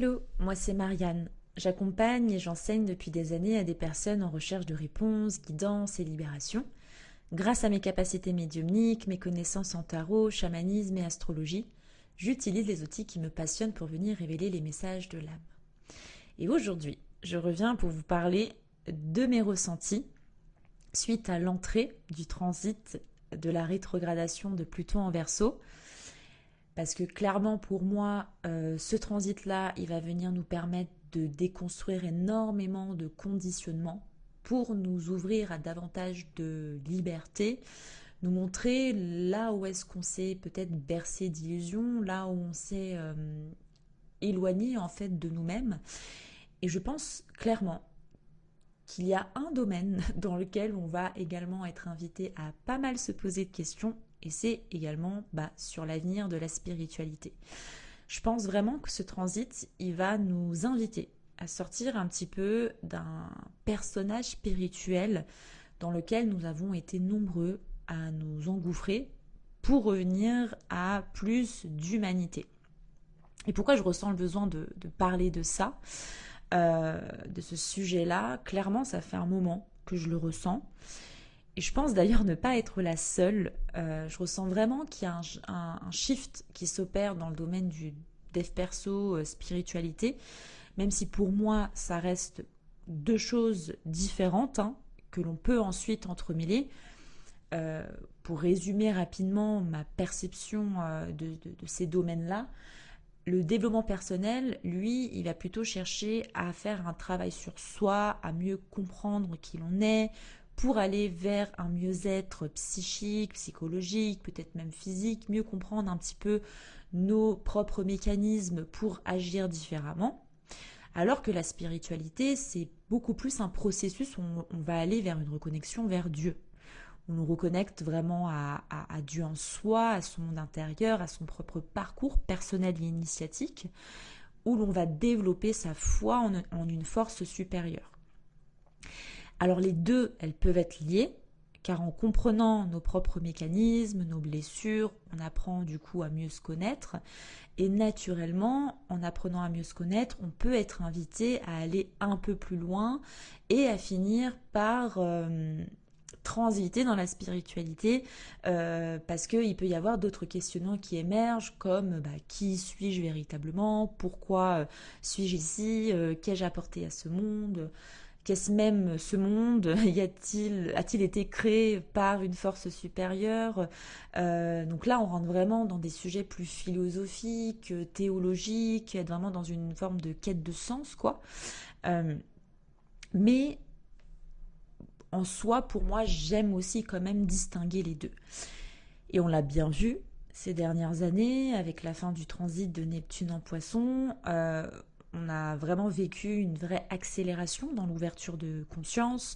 Hello, moi c'est Marianne. J'accompagne et j'enseigne depuis des années à des personnes en recherche de réponses, guidance et libération. Grâce à mes capacités médiumniques, mes connaissances en tarot, chamanisme et astrologie, j'utilise les outils qui me passionnent pour venir révéler les messages de l'âme. Et aujourd'hui, je reviens pour vous parler de mes ressentis suite à l'entrée du transit de la rétrogradation de Pluton en Verseau. Parce que clairement pour moi, ce transit-là, il va venir nous permettre de déconstruire énormément de conditionnements pour nous ouvrir à davantage de liberté, nous montrer là où est-ce qu'on s'est peut-être bercé d'illusions, là où on s'est éloigné en fait de nous-mêmes. Et je pense clairement qu'il y a un domaine dans lequel on va également être invité à pas mal se poser de questions, et c'est également sur l'avenir de la spiritualité. Je pense vraiment que ce transit, il va nous inviter à sortir un petit peu d'un personnage spirituel dans lequel nous avons été nombreux à nous engouffrer pour revenir à plus d'humanité. Et pourquoi je ressens le besoin de parler de ça, de ce sujet-là? Clairement, ça fait un moment que je le ressens. Et je pense d'ailleurs ne pas être la seule. Je ressens vraiment qu'il y a un shift qui s'opère dans le domaine du dev perso, spiritualité, même si pour moi ça reste deux choses différentes que l'on peut ensuite entremêler. Pour résumer rapidement ma perception de ces domaines-là, le développement personnel, lui, il va plutôt chercher à faire un travail sur soi, à mieux comprendre qui l'on est, pour aller vers un mieux-être psychique, psychologique, peut-être même physique, mieux comprendre un petit peu nos propres mécanismes pour agir différemment. Alors que la spiritualité, c'est beaucoup plus un processus où on va aller vers une reconnexion vers Dieu. On nous reconnecte vraiment à Dieu en soi, à son monde intérieur, à son propre parcours personnel et initiatique, où l'on va développer sa foi en une force supérieure. Alors les deux, elles peuvent être liées, car en comprenant nos propres mécanismes, nos blessures, on apprend du coup à mieux se connaître. Et naturellement, en apprenant à mieux se connaître, on peut être invité à aller un peu plus loin et à finir par transiter dans la spiritualité, parce qu'il peut y avoir d'autres questionnements qui émergent, comme qui suis-je véritablement, pourquoi suis-je ici, qu'ai-je apporté à ce monde, qu'est-ce même ce monde, a-t-il été créé par une force supérieure? Donc là on rentre vraiment dans des sujets plus philosophiques, théologiques, être vraiment dans une forme de quête de sens quoi. Mais en soi, pour moi, j'aime aussi quand même distinguer les deux. Et on l'a bien vu ces dernières années, avec la fin du transit de Neptune en Poisson, on a vraiment vécu une vraie accélération dans l'ouverture de conscience,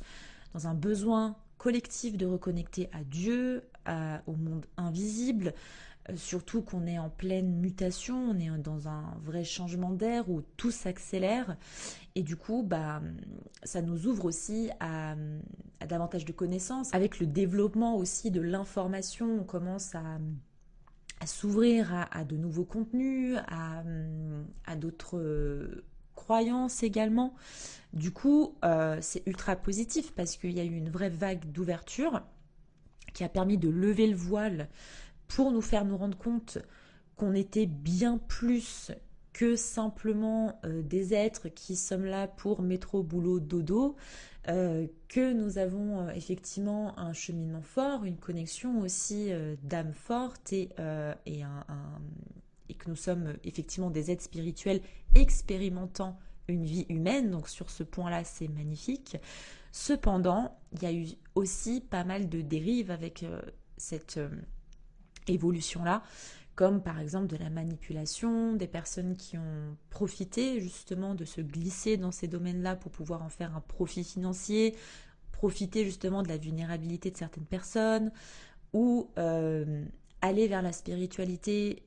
dans un besoin collectif de reconnecter à Dieu, au monde invisible, surtout qu'on est en pleine mutation, on est dans un vrai changement d'air où tout s'accélère et du coup ça nous ouvre aussi à davantage de connaissances. Avec le développement aussi de l'information, on commence à s'ouvrir à de nouveaux contenus, à d'autres croyances également. Du coup, c'est ultra positif parce qu'il y a eu une vraie vague d'ouverture qui a permis de lever le voile pour nous faire nous rendre compte qu'on était bien plus que simplement des êtres qui sommes là pour métro, boulot, dodo, que nous avons effectivement un cheminement fort, une connexion aussi d'âme forte et que nous sommes effectivement des êtres spirituels expérimentant une vie humaine. Donc sur ce point-là, c'est magnifique. Cependant, il y a eu aussi pas mal de dérives avec cette évolution-là, comme par exemple de la manipulation, des personnes qui ont profité justement de se glisser dans ces domaines-là pour pouvoir en faire un profit financier, profiter justement de la vulnérabilité de certaines personnes, ou aller vers la spiritualité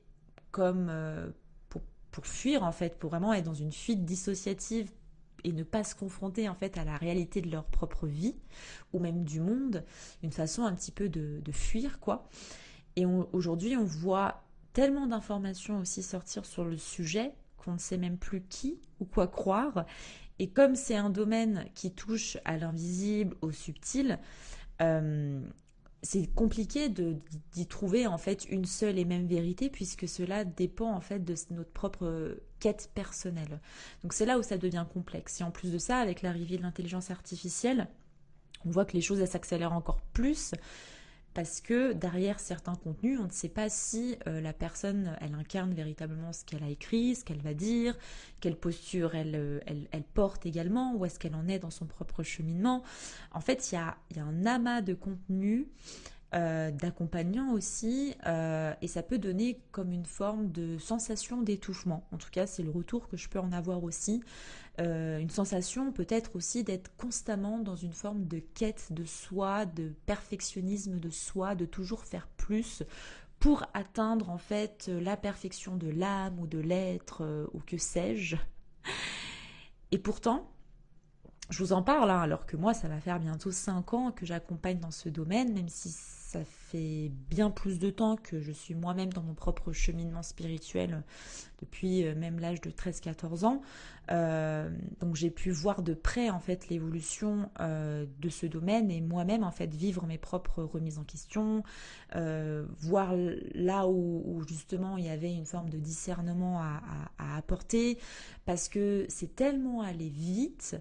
comme pour fuir en fait, pour vraiment être dans une fuite dissociative et ne pas se confronter en fait à la réalité de leur propre vie, ou même du monde, une façon un petit peu de fuir quoi. Et aujourd'hui, on voit tellement d'informations aussi sortir sur le sujet qu'on ne sait même plus qui ou quoi croire. Et comme c'est un domaine qui touche à l'invisible, au subtil, euh, c'est compliqué d'y trouver en fait une seule et même vérité puisque cela dépend en fait de notre propre quête personnelle. Donc c'est là où ça devient complexe. Et en plus de ça, avec l'arrivée de l'intelligence artificielle, on voit que les choses elles s'accélèrent encore plus parce que derrière certains contenus, on ne sait pas si la personne, elle incarne véritablement ce qu'elle a écrit, ce qu'elle va dire, quelle posture elle porte également, où est-ce qu'elle en est dans son propre cheminement. En fait, il y a un amas de contenus d'accompagnants aussi, et ça peut donner comme une forme de sensation d'étouffement. En tout cas, c'est le retour que je peux en avoir aussi. Une sensation peut-être aussi d'être constamment dans une forme de quête de soi, de perfectionnisme de soi, de toujours faire plus pour atteindre en fait la perfection de l'âme ou de l'être ou que sais-je. Et pourtant, je vous en parle, hein, alors que moi, ça va faire bientôt 5 ans que j'accompagne dans ce domaine, même si ça fait bien plus de temps que je suis moi-même dans mon propre cheminement spirituel depuis même l'âge de 13-14 ans. Donc j'ai pu voir de près en fait l'évolution de ce domaine et moi-même en fait vivre mes propres remises en question, voir là où justement il y avait une forme de discernement à apporter, parce que c'est tellement allé vite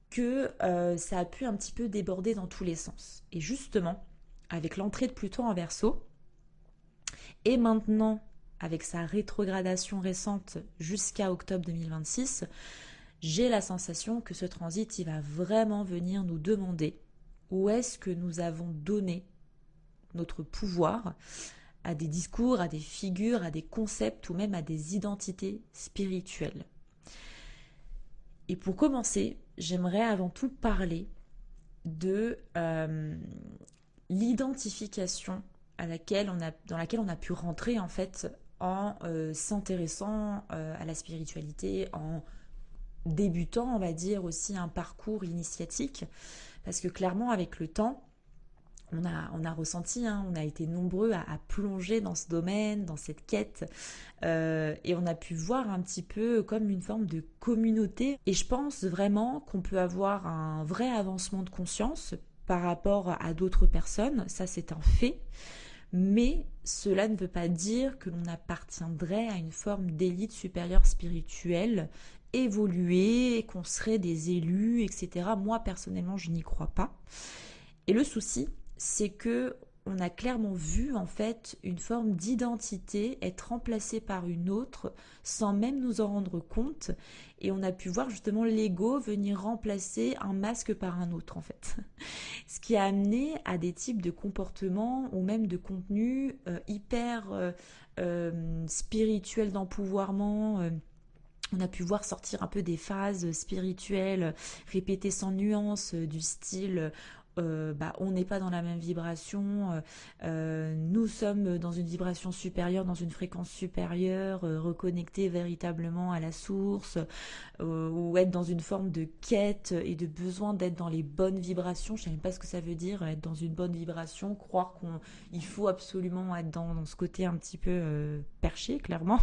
que ça a pu un petit peu déborder dans tous les sens. Et justement, avec l'entrée de Pluton en Verseau, et maintenant avec sa rétrogradation récente jusqu'à octobre 2026, j'ai la sensation que ce transit, il va vraiment venir nous demander où est-ce que nous avons donné notre pouvoir à des discours, à des figures, à des concepts ou même à des identités spirituelles. Et pour commencer, j'aimerais avant tout parler de l'identification dans laquelle on a pu rentrer en fait en s'intéressant à la spiritualité, en débutant, on va dire, aussi un parcours initiatique. Parce que clairement, avec le temps, on a ressenti, hein, on a été nombreux à plonger dans ce domaine, dans cette quête, et on a pu voir un petit peu comme une forme de communauté. Et je pense vraiment qu'on peut avoir un vrai avancement de conscience par rapport à d'autres personnes, ça c'est un fait, mais cela ne veut pas dire que l'on appartiendrait à une forme d'élite supérieure spirituelle évoluée, qu'on serait des élus, etc. Moi personnellement je n'y crois pas. Et le souci, c'est que on a clairement vu en fait une forme d'identité être remplacée par une autre sans même nous en rendre compte, et on a pu voir justement l'ego venir remplacer un masque par un autre en fait, ce qui a amené à des types de comportements ou même de contenus hyper spirituels d'empouvoirment. On a pu voir sortir un peu des phases spirituelles répétées sans nuance, du style on n'est pas dans la même vibration, nous sommes dans une vibration supérieure, dans une fréquence supérieure, reconnectés véritablement à la source, ou être dans une forme de quête et de besoin d'être dans les bonnes vibrations. Je ne sais même pas ce que ça veut dire, être dans une bonne vibration, croire qu'il faut absolument être dans ce côté un petit peu perché, clairement.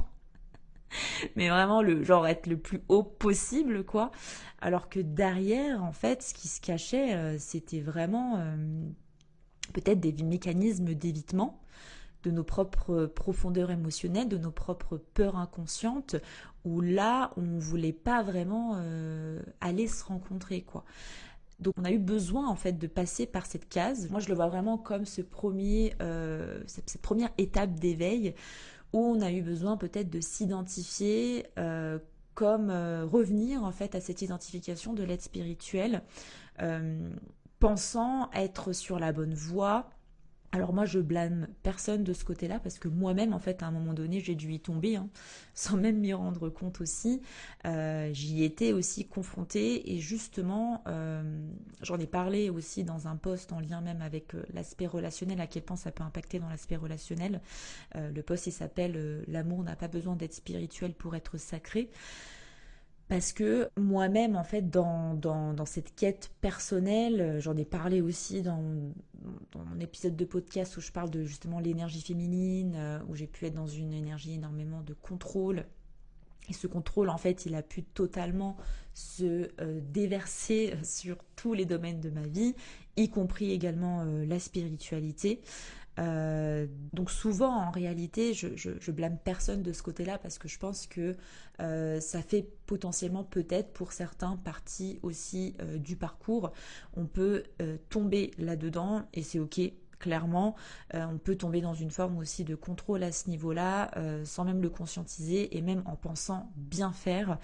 Mais vraiment le genre être le plus haut possible, quoi. Alors que derrière, en fait, ce qui se cachait, c'était vraiment peut-être des mécanismes d'évitement de nos propres profondeurs émotionnelles, de nos propres peurs inconscientes, où là, on ne voulait pas vraiment aller se rencontrer, quoi. Donc on a eu besoin en fait de passer par cette case. Moi je le vois vraiment comme cette première étape d'éveil où on a eu besoin peut-être de s'identifier comme revenir en fait à cette identification de l'être spirituel, euh, pensant être sur la bonne voie. Alors moi je blâme personne de ce côté-là parce que moi-même en fait à un moment donné j'ai dû y tomber, hein, sans même m'y rendre compte aussi. J'y étais aussi confrontée et justement j'en ai parlé aussi dans un post en lien même avec l'aspect relationnel, à quel point ça peut impacter dans l'aspect relationnel. Le post il s'appelle L'amour n'a pas besoin d'être spirituel pour être sacré. Parce que moi-même, en fait, dans cette quête personnelle, j'en ai parlé aussi dans mon épisode de podcast où je parle de justement l'énergie féminine, où j'ai pu être dans une énergie énormément de contrôle Et ce contrôle, en fait, il a pu totalement se déverser sur tous les domaines de ma vie, y compris également la spiritualité. Donc souvent, en réalité, je blâme personne de ce côté-là parce que je pense que ça fait potentiellement peut-être pour certains partie aussi du parcours. On peut tomber là-dedans et c'est ok. Clairement, on peut tomber dans une forme aussi de contrôle à ce niveau-là, sans même le conscientiser et même en pensant bien faire.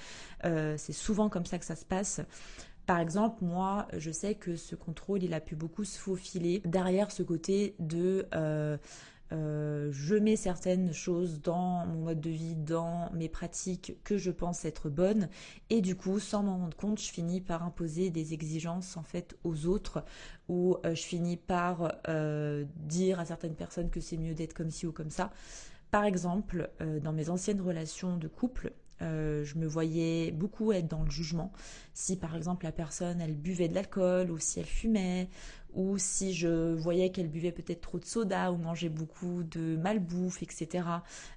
C'est souvent comme ça que ça se passe. Par exemple, moi, je sais que ce contrôle, il a pu beaucoup se faufiler derrière ce côté de je mets certaines choses dans mon mode de vie, dans mes pratiques que je pense être bonnes, et du coup, sans m'en rendre compte, je finis par imposer des exigences en fait aux autres, ou je finis par dire à certaines personnes que c'est mieux d'être comme ci ou comme ça. Par exemple, dans mes anciennes relations de couple, je me voyais beaucoup être dans le jugement. Si par exemple la personne elle buvait de l'alcool ou si elle fumait ou si je voyais qu'elle buvait peut-être trop de soda ou mangeait beaucoup de malbouffe, etc.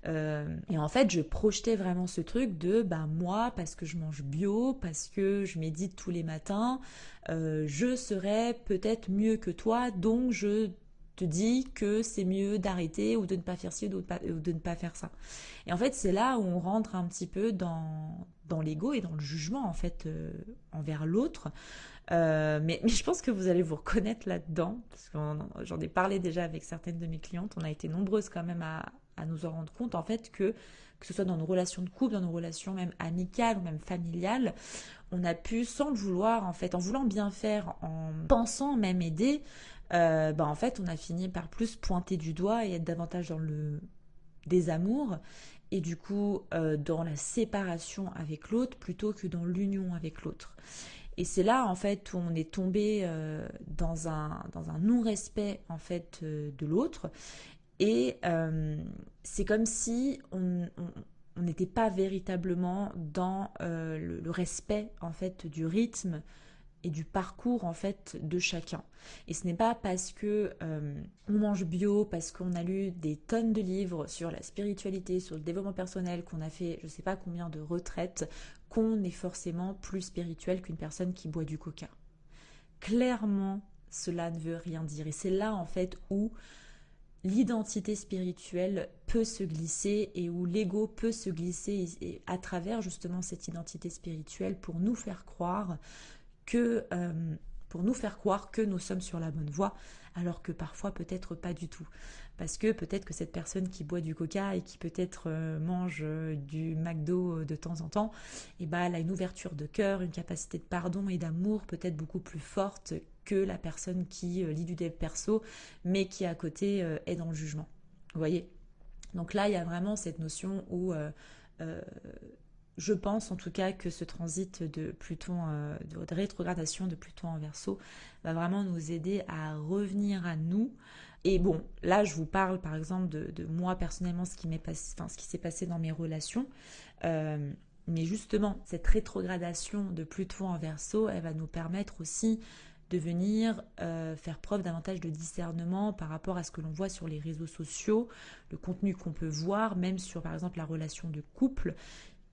Et en fait je projetais vraiment ce truc de bah moi parce que je mange bio, parce que je médite tous les matins, je serais peut-être mieux que toi donc je te dis que c'est mieux d'arrêter ou de ne pas faire ci ou de ne pas faire ça. Et en fait, c'est là où on rentre un petit peu dans l'ego et dans le jugement en fait envers l'autre. Mais je pense que vous allez vous reconnaître là-dedans, parce que j'en ai parlé déjà avec certaines de mes clientes. On a été nombreuses quand même à nous en rendre compte en fait que ce soit dans nos relations de couple, dans nos relations même amicales ou même familiales, on a pu, sans le vouloir, en fait, en voulant bien faire, en pensant même aider, bah en fait, on a fini par plus pointer du doigt et être davantage dans le désamour et du coup dans la séparation avec l'autre plutôt que dans l'union avec l'autre. Et c'est là en fait où on est tombé dans un non-respect en fait de l'autre et c'est comme si on n'était pas véritablement dans le respect en fait du rythme et du parcours en fait de chacun. Et ce n'est pas parce que on mange bio, parce qu'on a lu des tonnes de livres sur la spiritualité, sur le développement personnel, qu'on a fait je sais pas combien de retraites, qu'on est forcément plus spirituel qu'une personne qui boit du coca. Clairement, cela ne veut rien dire. Et c'est là en fait où l'identité spirituelle peut se glisser et où l'ego peut se glisser et à travers justement cette identité spirituelle que, pour nous faire croire que nous sommes sur la bonne voie, alors que parfois peut-être pas du tout. Parce que peut-être que cette personne qui boit du coca et qui peut-être mange du McDo de temps en temps, et ben, elle a une ouverture de cœur, une capacité de pardon et d'amour peut-être beaucoup plus forte que la personne qui lit du dev perso, mais qui à côté est dans le jugement. Vous voyez ? Donc là, il y a vraiment cette notion où je pense en tout cas que ce transit de Pluton, de rétrogradation de Pluton en Verseau va vraiment nous aider à revenir à nous. Et bon, là je vous parle par exemple de moi personnellement, ce qui s'est passé dans mes relations. Mais justement, cette rétrogradation de Pluton en Verseau, elle va nous permettre aussi de venir faire preuve davantage de discernement par rapport à ce que l'on voit sur les réseaux sociaux, le contenu qu'on peut voir, même sur par exemple la relation de couple,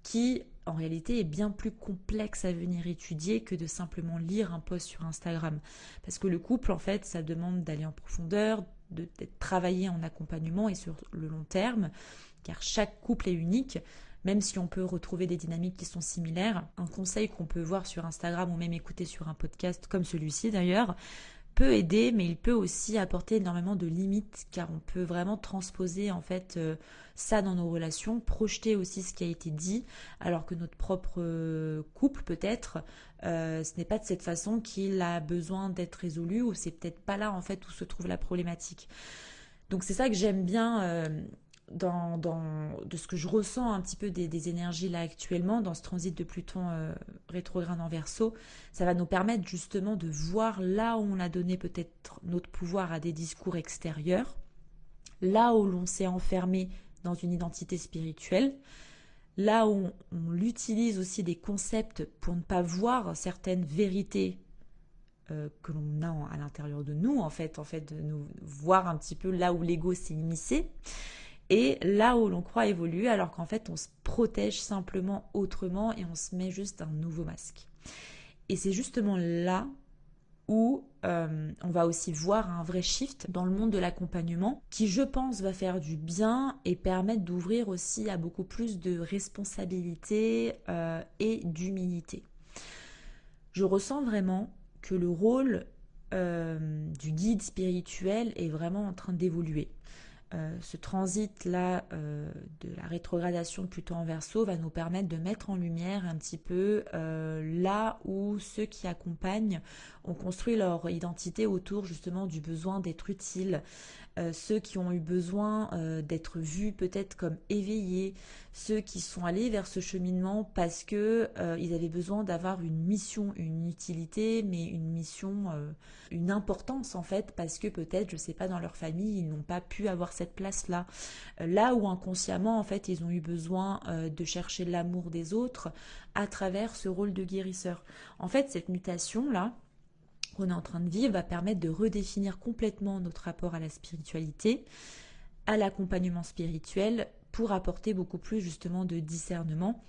qui en réalité est bien plus complexe à venir étudier que de simplement lire un post sur Instagram. Parce que le couple, en fait, ça demande d'aller en profondeur, d'être travaillé en accompagnement et sur le long terme, car chaque couple est unique, même si on peut retrouver des dynamiques qui sont similaires. Un conseil qu'on peut voir sur Instagram ou même écouter sur un podcast comme celui-ci d'ailleurs, peut aider, mais il peut aussi apporter énormément de limites, car on peut vraiment transposer en fait ça dans nos relations, projeter aussi ce qui a été dit, alors que notre propre couple peut-être, ce n'est pas de cette façon qu'il a besoin d'être résolu, ou c'est peut-être pas là en fait où se trouve la problématique. Donc c'est ça que j'aime bien de ce que je ressens un petit peu des énergies là actuellement dans ce transit de Pluton rétrograde en Verseau. Ça va nous permettre justement de voir là où on a donné peut-être notre pouvoir à des discours extérieurs, là où l'on s'est enfermé dans une identité spirituelle, là où on utilise aussi des concepts pour ne pas voir certaines vérités que l'on a à l'intérieur de nous, en fait de nous voir un petit peu là où l'ego s'est immiscé. Et là où l'on croit évoluer, alors qu'en fait on se protège simplement autrement et on se met juste un nouveau masque. Et c'est justement là où on va aussi voir un vrai shift dans le monde de l'accompagnement qui, je pense, va faire du bien et permettre d'ouvrir aussi à beaucoup plus de responsabilité et d'humilité. Je ressens vraiment que le rôle du guide spirituel est vraiment en train d'évoluer. Ce transit-là de la rétrogradation de Pluton en Verseau va nous permettre de mettre en lumière un petit peu là où ceux qui accompagnent ont construit leur identité autour justement du besoin d'être utile, ceux qui ont eu besoin d'être vus peut-être comme éveillés, ceux qui sont allés vers ce cheminement parce que ils avaient besoin d'avoir une mission, une utilité, mais une mission, une importance en fait, parce que peut-être, je sais pas, dans leur famille, ils n'ont pas pu avoir cette place-là. Là où inconsciemment, en fait, ils ont eu besoin de chercher l'amour des autres à travers ce rôle de guérisseur. En fait, cette mutation-là, qu'on est en train de vivre va permettre de redéfinir complètement notre rapport à la spiritualité, à l'accompagnement spirituel, pour apporter beaucoup plus justement de discernement.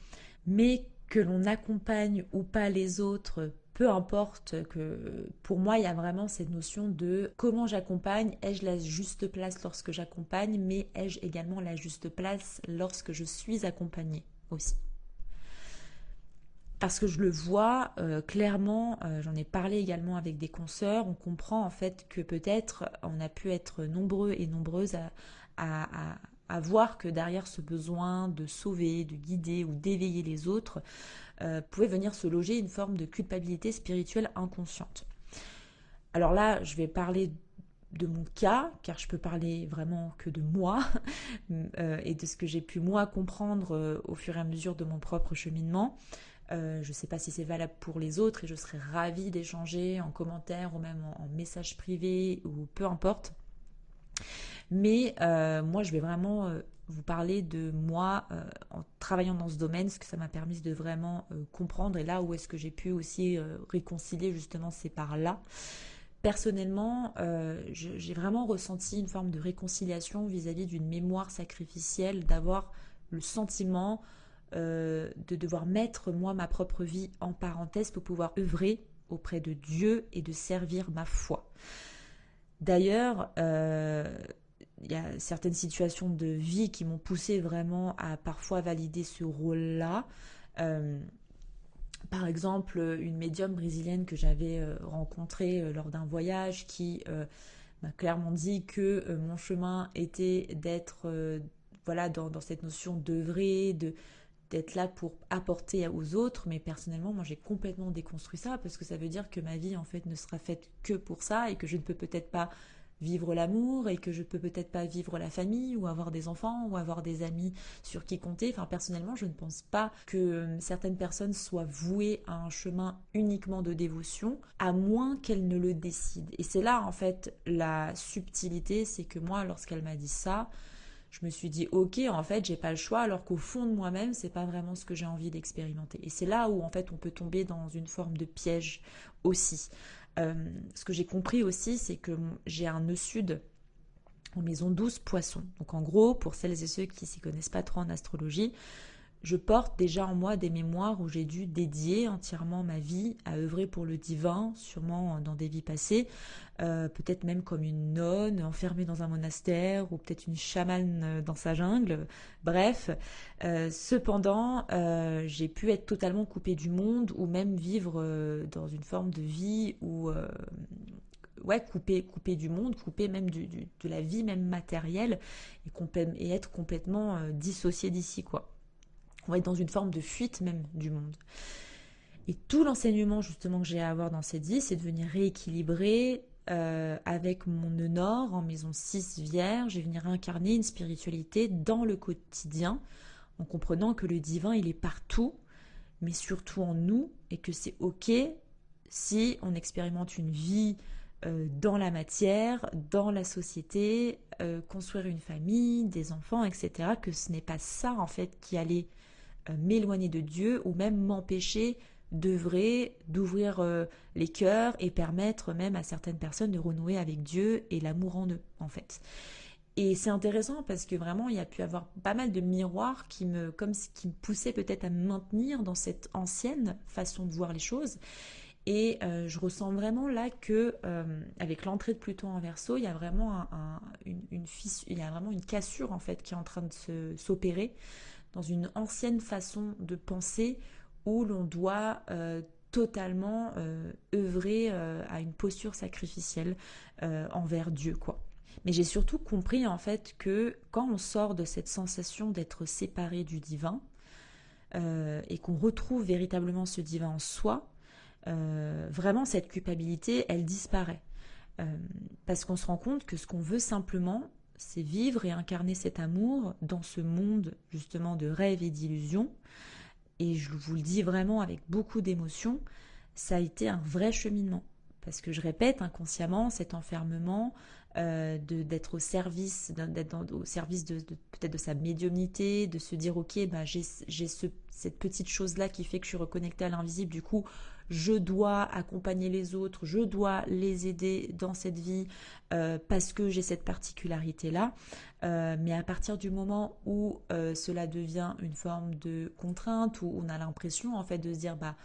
Mais que l'on accompagne ou pas les autres, peu importe, que pour moi il y a vraiment cette notion de comment j'accompagne, ai-je la juste place lorsque j'accompagne, mais ai-je également la juste place lorsque je suis accompagnée aussi. Parce que je le vois clairement, j'en ai parlé également avec des consoeurs, on comprend en fait que peut-être on a pu être nombreux et nombreuses à voir que derrière ce besoin de sauver, de guider ou d'éveiller les autres, pouvait venir se loger une forme de culpabilité spirituelle inconsciente. Alors là, je vais parler de mon cas, car je peux parler vraiment que de moi et de ce que j'ai pu moi comprendre au fur et à mesure de mon propre cheminement. Je ne sais pas si c'est valable pour les autres et je serais ravie d'échanger en commentaire ou même en message privé ou peu importe. Mais moi, je vais vraiment vous parler de moi en travaillant dans ce domaine, ce que ça m'a permis de vraiment comprendre et là où est-ce que j'ai pu aussi réconcilier justement ces parts-là. Personnellement, j'ai vraiment ressenti une forme de réconciliation vis-à-vis d'une mémoire sacrificielle, d'avoir le sentiment de devoir mettre moi ma propre vie en parenthèse pour pouvoir œuvrer auprès de Dieu et de servir ma foi. D'ailleurs, il y a certaines situations de vie qui m'ont poussé vraiment à parfois valider ce rôle-là. Par exemple, une médium brésilienne que j'avais rencontrée lors d'un voyage qui m'a clairement dit que mon chemin était d'être voilà, dans cette notion d'œuvrer, d'être là pour apporter aux autres, mais personnellement, moi j'ai complètement déconstruit ça parce que ça veut dire que ma vie en fait ne sera faite que pour ça et que je ne peux peut-être pas vivre l'amour et que je peux peut-être pas vivre la famille ou avoir des enfants ou avoir des amis sur qui compter. Enfin, personnellement, je ne pense pas que certaines personnes soient vouées à un chemin uniquement de dévotion, à moins qu'elles ne le décident. Et c'est là, en fait, la subtilité, c'est que moi, lorsqu'elle m'a dit ça, je me suis dit ok, en fait j'ai pas le choix, alors qu'au fond de moi-même c'est pas vraiment ce que j'ai envie d'expérimenter. Et c'est là où en fait on peut tomber dans une forme de piège aussi. Ce que j'ai compris aussi, c'est que j'ai un nœud sud en maison 12 poissons. Donc en gros, pour celles et ceux qui s'y connaissent pas trop en astrologie, je porte déjà en moi des mémoires où j'ai dû dédier entièrement ma vie à œuvrer pour le divin, sûrement dans des vies passées, peut-être même comme une nonne enfermée dans un monastère ou peut-être une chamane dans sa jungle. Bref, cependant, j'ai pu être totalement coupée du monde ou même vivre dans une forme de vie où ouais, coupé du monde, coupé même de la vie même matérielle et être complètement dissocié d'ici quoi. On va être dans une forme de fuite même du monde. Et tout l'enseignement justement que j'ai à avoir dans cette vie, c'est de venir rééquilibrer avec mon nœud nord en maison 6 vierge et venir incarner une spiritualité dans le quotidien en comprenant que le divin il est partout, mais surtout en nous et que c'est ok si on expérimente une vie dans la matière, dans la société, construire une famille, des enfants, etc. Que ce n'est pas ça en fait qui allait m'éloigner de Dieu ou même m'empêcher d'œuvrer, d'ouvrir les cœurs et permettre même à certaines personnes de renouer avec Dieu et l'amour en eux en fait. Et c'est intéressant parce que vraiment, il y a pu avoir pas mal de miroirs qui me poussaient peut-être à me maintenir dans cette ancienne façon de voir les choses. Et je ressens vraiment là que avec l'entrée de Pluton en Verseau, il y a vraiment il y a vraiment une cassure en fait qui est en train de s'opérer dans une ancienne façon de penser où l'on doit totalement œuvrer à une posture sacrificielle envers Dieu, quoi. Mais j'ai surtout compris en fait que quand on sort de cette sensation d'être séparé du divin et qu'on retrouve véritablement ce divin en soi, vraiment cette culpabilité, elle disparaît. Euh, Parce qu'on se rend compte que ce qu'on veut simplement, c'est vivre et incarner cet amour dans ce monde justement de rêves et d'illusions. Et je vous le dis vraiment avec beaucoup d'émotion, ça a été un vrai cheminement. Parce que je répète inconsciemment cet enfermement d'être au service, au service peut-être de sa médiumnité, de se dire ok, bah, j'ai cette petite chose-là qui fait que je suis reconnectée à l'invisible, du coup je dois accompagner les autres, je dois les aider dans cette vie parce que j'ai cette particularité-là. Mais à partir du moment où cela devient une forme de contrainte, où on a l'impression en fait de se dire bah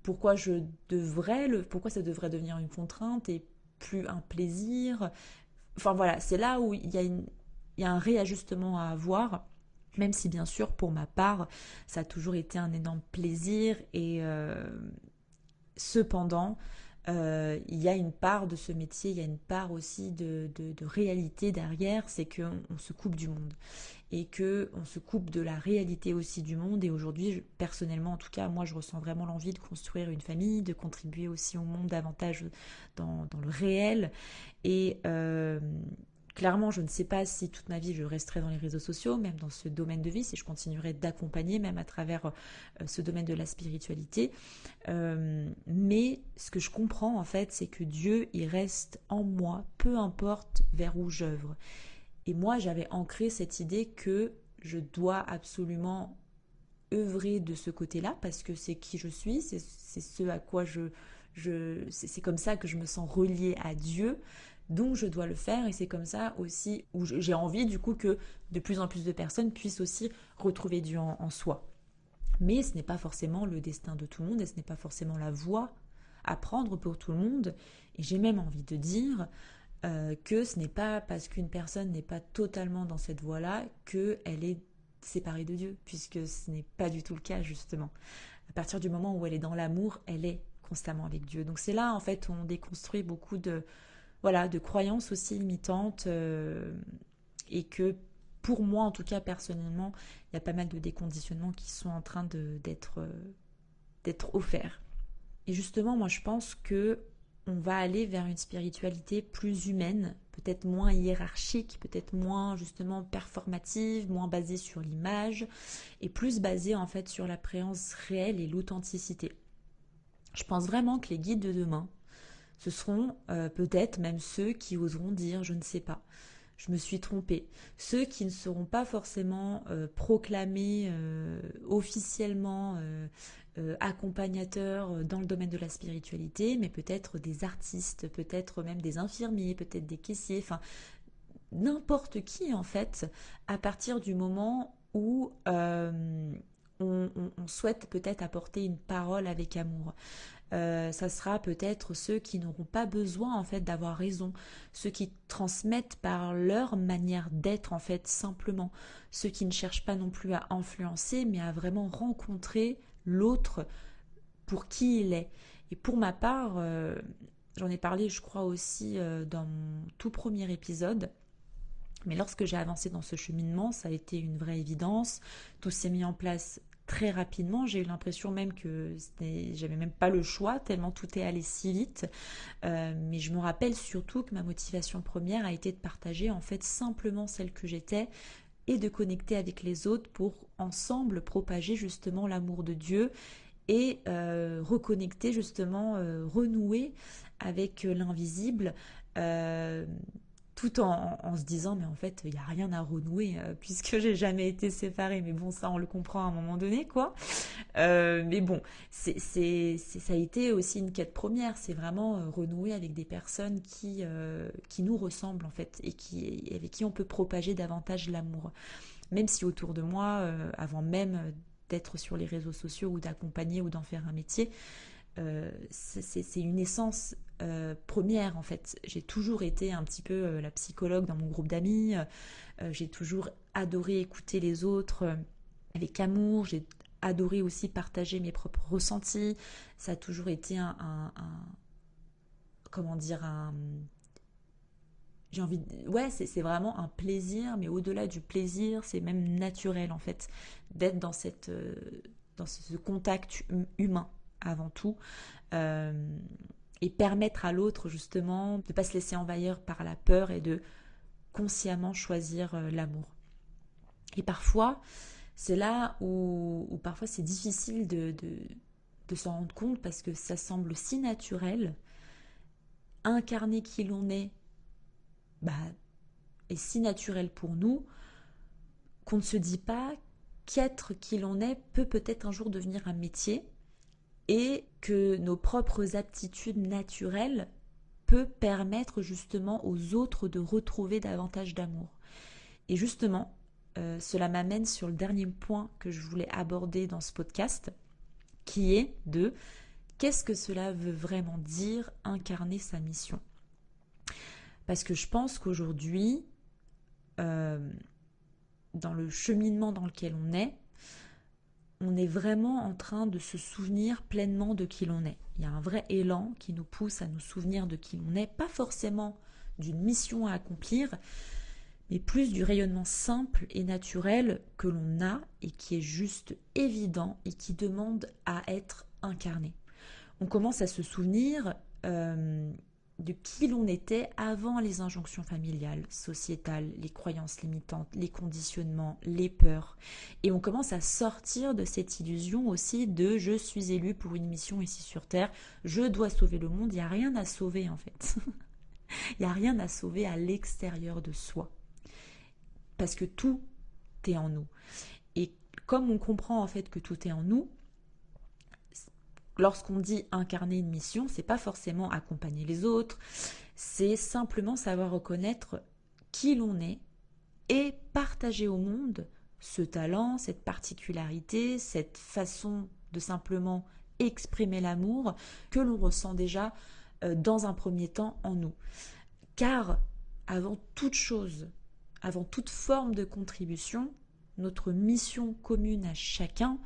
pourquoi ça devrait devenir une contrainte et plus un plaisir. Enfin voilà, c'est là où il y a un réajustement à avoir. Même si bien sûr pour ma part ça a toujours été un énorme plaisir et cependant il y a une part de ce métier, il y a une part aussi de réalité derrière, c'est qu'on se coupe du monde et qu'on se coupe de la réalité aussi du monde. Et aujourd'hui, personnellement en tout cas, moi je ressens vraiment l'envie de construire une famille, de contribuer aussi au monde davantage dans le réel. Et clairement, je ne sais pas si toute ma vie je resterai dans les réseaux sociaux, même dans ce domaine de vie, si je continuerai d'accompagner, même à travers ce domaine de la spiritualité. Mais ce que je comprends en fait, c'est que Dieu, il reste en moi, peu importe vers où j'œuvre. Et moi, j'avais ancré cette idée que je dois absolument œuvrer de ce côté-là parce que c'est qui je suis, c'est ce à quoi c'est comme ça que je me sens reliée à Dieu. Donc je dois le faire et c'est comme ça aussi où j'ai envie du coup que de plus en plus de personnes puissent aussi retrouver Dieu en soi. Mais ce n'est pas forcément le destin de tout le monde et ce n'est pas forcément la voie à prendre pour tout le monde. Et j'ai même envie de dire que ce n'est pas parce qu'une personne n'est pas totalement dans cette voie-là qu'elle est séparée de Dieu, puisque ce n'est pas du tout le cas justement. À partir du moment où elle est dans l'amour, elle est constamment avec Dieu. Donc c'est là en fait où on déconstruit beaucoup de croyances aussi limitantes et que pour moi en tout cas personnellement, il y a pas mal de déconditionnements qui sont en train d'être offerts. Et justement, moi je pense que on va aller vers une spiritualité plus humaine, peut-être moins hiérarchique, peut-être moins justement performative, moins basée sur l'image et plus basée en fait sur la présence réelle et l'authenticité. Je pense vraiment que les guides de demain, ce seront peut-être même ceux qui oseront dire je ne sais pas, je me suis trompée. Ceux qui ne seront pas forcément proclamés officiellement accompagnateurs dans le domaine de la spiritualité, mais peut-être des artistes, peut-être même des infirmiers, peut-être des caissiers, enfin n'importe qui en fait, à partir du moment où on souhaite peut-être apporter une parole avec amour. Ça sera peut-être ceux qui n'auront pas besoin en fait d'avoir raison, ceux qui transmettent par leur manière d'être en fait simplement, ceux qui ne cherchent pas non plus à influencer mais à vraiment rencontrer l'autre pour qui il est. Et pour ma part, j'en ai parlé je crois aussi dans mon tout premier épisode, mais lorsque j'ai avancé dans ce cheminement, ça a été une vraie évidence, tout s'est mis en place très rapidement. J'ai eu l'impression même que j'avais même pas le choix, tellement tout est allé si vite. Mais je me rappelle surtout que ma motivation première a été de partager en fait simplement celle que j'étais et de connecter avec les autres pour ensemble propager justement l'amour de Dieu et reconnecter justement, renouer avec l'invisible. tout en se disant, mais en fait, il n'y a rien à renouer, puisque j'ai jamais été séparée. Mais bon, ça, on le comprend à un moment donné, quoi. Mais bon, ça a été aussi une quête première. C'est vraiment renouer avec des personnes qui nous ressemblent, en fait, et avec qui on peut propager davantage l'amour. Même si autour de moi, avant même d'être sur les réseaux sociaux ou d'accompagner ou d'en faire un métier, c'est une essence première en fait. J'ai toujours été un petit peu la psychologue dans mon groupe d'amis. J'ai toujours adoré écouter les autres avec amour. J'ai adoré aussi partager mes propres ressentis. Ça a toujours été comment dire, j'ai envie ouais, c'est vraiment un plaisir, mais au-delà du plaisir, c'est même naturel en fait d'être dans ce contact humain avant tout, euh, et permettre à l'autre justement de ne pas se laisser envahir par la peur et de consciemment choisir l'amour. Et parfois, c'est là où parfois c'est difficile de s'en rendre compte parce que ça semble si naturel. Incarner qui l'on est, bah, est si naturel pour nous qu'on ne se dit pas qu'être qui l'on est peut peut-être un jour devenir un métier et que nos propres aptitudes naturelles peut permettre justement aux autres de retrouver davantage d'amour. Et justement, cela m'amène sur le dernier point que je voulais aborder dans ce podcast, qui est de qu'est-ce que cela veut vraiment dire incarner sa mission. Parce que je pense qu'aujourd'hui, dans le cheminement dans lequel on est vraiment en train de se souvenir pleinement de qui l'on est. Il y a un vrai élan qui nous pousse à nous souvenir de qui l'on est, pas forcément d'une mission à accomplir, mais plus du rayonnement simple et naturel que l'on a et qui est juste évident et qui demande à être incarné. On commence à se souvenir de qui l'on était avant les injonctions familiales, sociétales, les croyances limitantes, les conditionnements, les peurs. Et on commence à sortir de cette illusion aussi de je suis élu pour une mission ici sur Terre, je dois sauver le monde. Il n'y a rien à sauver en fait. Il n'y a rien à sauver à l'extérieur de soi. Parce que tout est en nous. Et comme on comprend en fait que tout est en nous, lorsqu'on dit incarner une mission, c'est pas forcément accompagner les autres, c'est simplement savoir reconnaître qui l'on est et partager au monde ce talent, cette particularité, cette façon de simplement exprimer l'amour que l'on ressent déjà dans un premier temps en nous. Car avant toute chose, avant toute forme de contribution, notre mission commune à chacun,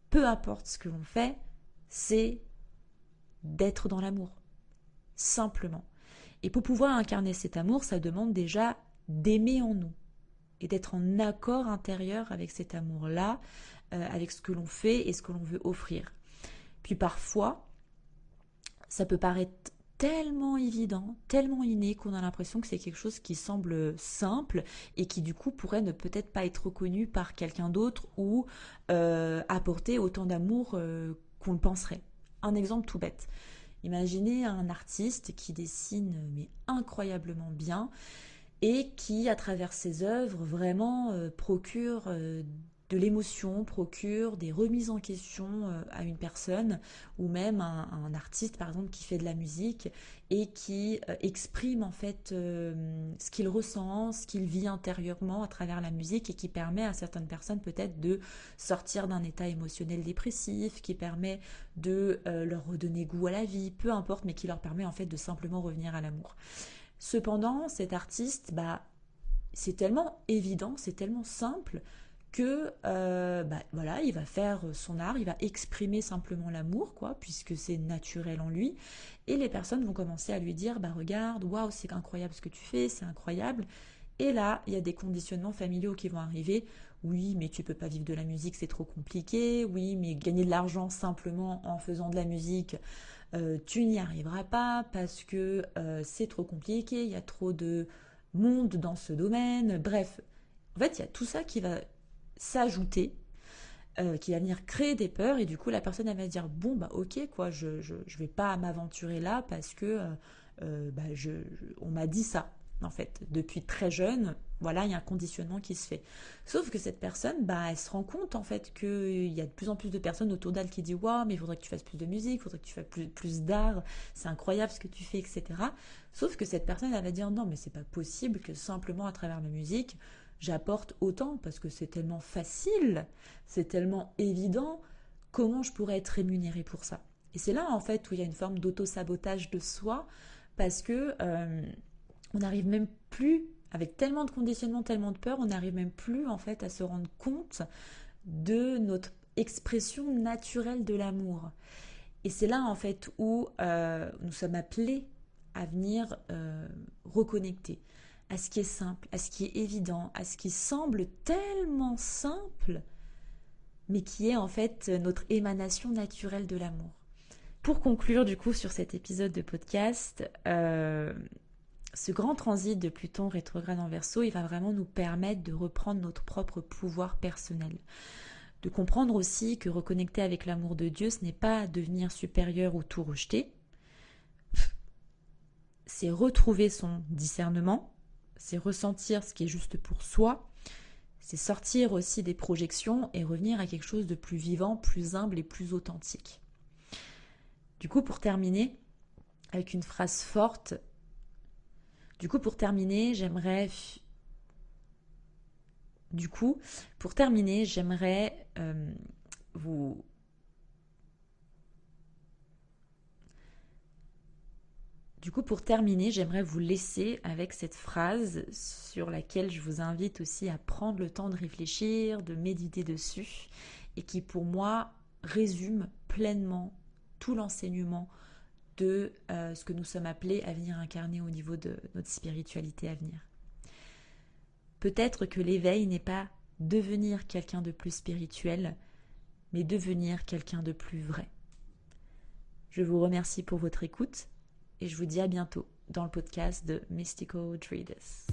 peu importe ce que l'on fait, c'est d'être dans l'amour, simplement. Et pour pouvoir incarner cet amour, ça demande déjà d'aimer en nous et d'être en accord intérieur avec cet amour-là, avec ce que l'on fait et ce que l'on veut offrir. Puis parfois, ça peut paraître tellement évident, tellement inné qu'on a l'impression que c'est quelque chose qui semble simple et qui du coup pourrait ne peut-être pas être reconnu par quelqu'un d'autre ou apporter autant d'amour qu'on le penserait. Un exemple tout bête. Imaginez un artiste qui dessine mais incroyablement bien et qui, à travers ses œuvres, vraiment procure de l'émotion, procure des remises en question à une personne, ou même un artiste, par exemple, qui fait de la musique et qui exprime en fait ce qu'il ressent, ce qu'il vit intérieurement à travers la musique et qui permet à certaines personnes peut-être de sortir d'un état émotionnel dépressif, qui permet de leur redonner goût à la vie, peu importe, mais qui leur permet en fait de simplement revenir à l'amour. Cependant, cet artiste, c'est tellement évident, c'est tellement simple que voilà, il va faire son art, il va exprimer simplement l'amour, quoi, puisque c'est naturel en lui. Et les personnes vont commencer à lui dire, regarde, waouh, c'est incroyable ce que tu fais, c'est incroyable. Et là, il y a des conditionnements familiaux qui vont arriver. Oui, mais tu peux pas vivre de la musique, c'est trop compliqué. Oui, mais gagner de l'argent simplement en faisant de la musique, tu n'y arriveras pas parce que c'est trop compliqué, il y a trop de monde dans ce domaine. Bref, en fait, il y a tout ça qui va s'ajouter, qui va venir créer des peurs et du coup la personne elle va se dire bon ok quoi, je vais pas m'aventurer là parce que on m'a dit ça. en fait. Depuis très jeune, voilà, il y a un conditionnement qui se fait. Sauf que cette personne, elle se rend compte en fait qu'il y a de plus en plus de personnes autour d'elle qui disent waouh, mais il faudrait que tu fasses plus de musique, il faudrait que tu fasses plus d'art, c'est incroyable ce que tu fais, etc. Sauf que cette personne, elle va dire non, mais c'est pas possible que simplement à travers la musique, j'apporte autant parce que c'est tellement facile, c'est tellement évident, comment je pourrais être rémunérée pour ça? Et c'est là en fait où il y a une forme d'auto-sabotage de soi parce que on n'arrive même plus, avec tellement de conditionnement, tellement de peur, on n'arrive même plus en fait à se rendre compte de notre expression naturelle de l'amour. Et c'est là en fait où nous sommes appelés à venir reconnecter à ce qui est simple, à ce qui est évident, à ce qui semble tellement simple, mais qui est en fait notre émanation naturelle de l'amour. Pour conclure du coup sur cet épisode de podcast, ce grand transit de Pluton rétrograde en Verseau, il va vraiment nous permettre de reprendre notre propre pouvoir personnel. De comprendre aussi que reconnecter avec l'amour de Dieu, ce n'est pas devenir supérieur ou tout rejeter. C'est retrouver son discernement, c'est ressentir ce qui est juste pour soi, c'est sortir aussi des projections et revenir à quelque chose de plus vivant, plus humble et plus authentique. Du coup, pour terminer, avec une phrase forte, j'aimerais vous... j'aimerais vous laisser avec cette phrase sur laquelle je vous invite aussi à prendre le temps de réfléchir, de méditer dessus, et qui pour moi résume pleinement tout l'enseignement de ce que nous sommes appelés à venir incarner au niveau de notre spiritualité à venir. Peut-être que l'éveil n'est pas devenir quelqu'un de plus spirituel, mais devenir quelqu'un de plus vrai. Je vous remercie pour votre écoute et je vous dis à bientôt dans le podcast de Mystical Traders.